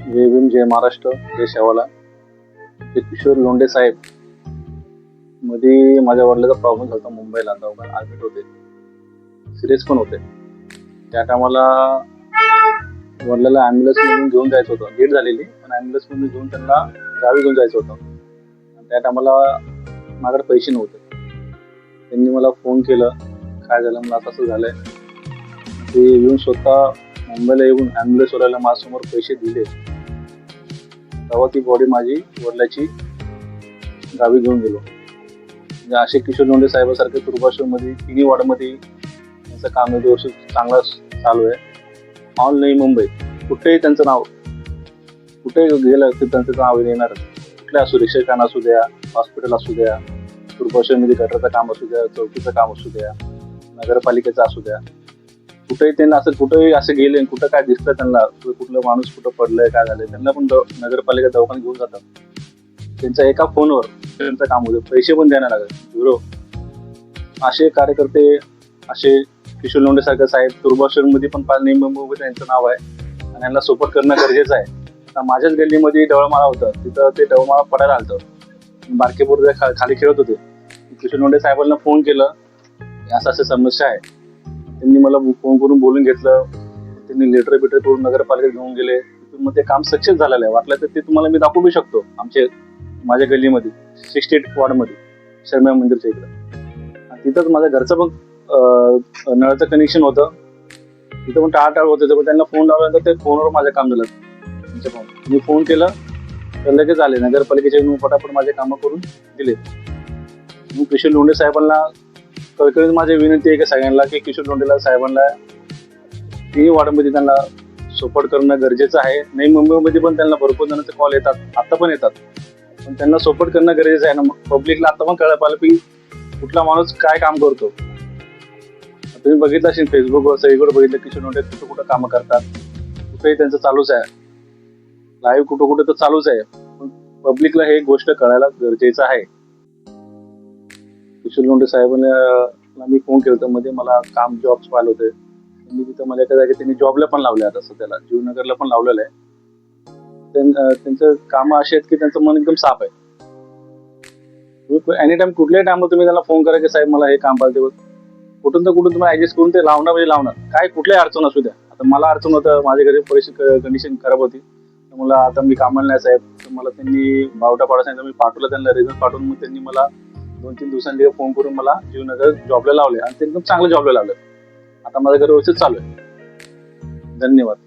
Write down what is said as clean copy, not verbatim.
जय भीम, जय महाराष्ट्र, जय शेवाला. ते किशोर लोंढे साहेब मध्ये माझ्या वडिलांचा प्रॉब्लेम झाला मुंबईला. ऍडमिट होते, सिरियस पण होते. त्या टायमाला वडिलांना ॲम्ब्युलन्स मधून घेऊन जायचं होतं. डेट झालेली, पण ॲम्ब्युलन्स मधून घेऊन त्यांना गावी घेऊन जायचं होतं. त्या टायमाला माझ्याकडे पैसे नव्हते. त्यांनी मला फोन केलं, काय झालं, मला असं झालंय. ते येऊन स्वतः मुंबईला येऊन ॲम्ब्युलन्स वाल्याला माझ्यासमोर पैसे दिले. तेव्हा ती बॉडी माझी वडिलाची गावी घेऊन गेलो. म्हणजे असे किशोर लोंढे साहेबासारखे तुर्बाश्रममध्ये तिन्ही वॉर्डमध्ये त्यांचं काम 2 वर्ष चांगला चालू आहे. ऑल नवी मुंबई कुठेही त्यांचं नाव, कुठेही गेलं तर त्यांचं नाव येणार. कुठल्या असू, रिक्षाखाना असू द्या, हॉस्पिटल असू द्या, तुर्बाश्रममध्ये गटरचं काम असू द्या, चौकीचं काम असू द्या, नगरपालिकेचं असू द्या, कुठेही त्यांना असं कुठेही असे गेले, कुठं काय दिसतं त्यांना, कुठलं माणूस कुठं पडलंय, काय झालंय, त्यांना पण नगरपालिका दवाखान्यात घेऊन जातात. त्यांच्या एका फोनवर त्यांचं काम होतं, पैसे पण द्यायला लागत झिरो. असे कार्यकर्ते, असे किशोर लोंढे सारखे साहेब तुर्बाश्रममध्ये पण नवी मुंबईमध्ये त्यांचं नाव आहे आणि यांना सपोर्ट करणं गरजेचं आहे. आता माझ्याच गल्लीमध्ये डवळमाळा होतं, तिथं ते डवळमाळा पडायला आलतं. बारके पोरं खाली खेळत होते. किशोर लोंढे साहेबांना फोन केलं, असं असं समस्या आहे. त्यांनी मला फोन करून बोलून घेतलं. त्यांनी लेटर बिटर करून नगरपालिकेत घेऊन गेले. मग ते काम सक्सेस झालेलं आहे. वाटलं तर ते तुम्हाला मी दाखवू शकतो. माझ्या गल्लीमध्ये 68 वॉर्डमध्ये शर्मा मंदिरच्या इकडं. तिथंच माझ्या घरचं पण नळाचं कनेक्शन होतं. तिथं पण टाळाटाळ होतं. पण त्यांना फोन लावल्यानंतर ते फोनवर माझं काम झालं. त्यांच्या फोन मी फोन केलं तर लगेच आले. नगरपालिकेच्या पटापट माझे कामं करून दिले. मी किशोर लोंढे साहेबांना कळकळीत माझी विनंती आहे की सगळ्यांना, की किशोर लोंढे साहेबांना तिन्ही वॉर्डमध्ये त्यांना सपोर्ट करणं गरजेचं आहे. नवी मुंबईमध्ये पण त्यांना भरपूर जणांचे कॉल येतात, आता पण येतात. पण त्यांना सपोर्ट करणं गरजेचं आहे ना. मग पब्लिकला आता पण कळायला पाहिलं की कुठला माणूस काय काम करतो. तुम्ही बघितलं असेल फेसबुकवर, सगळीकडे बघितलं किशोर लोंढे कुठं कुठं कामं करतात. कुठेही त्यांचं चालूच आहे, लाईव्ह कुठं कुठं तर चालूच आहे. पण पब्लिकला हे गोष्ट कळायला गरजेचं आहे. किशोर लोंढे साहेबांना मी फोन केला, मध्ये मला काम जॉब्स पाहिलं होते. त्यांनी तिथं मला एका जागी त्यांनी जॉबला पण लावले. आता सध्याला जीवनगरला पण लावलेलं आहे. त्यांचं कामं अशी आहेत की त्यांचं मन एकदम साफ आहे. एनी टाइम कुठल्याही टाइमला तुम्ही त्यांना फोन करा की साहेब मला हे काम पाहिजे, कुठून तर कुठून तुम्ही ऍडजस्ट करून ते लावणार म्हणजे लावणार. काय कुठल्याही अडचण असू द्या. आता मला अडचण होतं, माझ्या घरी परिस्थिती कंडिशन खराब होती, तर मला आता मी कामाला नाही साहेब, तर मला त्यांनी बावटा पाडा सांगितलं. मी पाठवलं त्यांना, रिझल्ट पाठवून मग त्यांनी मला 2-3 दिवसांनी फोन करून मला जीवनगर जॉबला लावले आणि ते एकदम चांगलं जॉबला लावलं. आता माझं घर व्यवस्थित चालू आहे. धन्यवाद.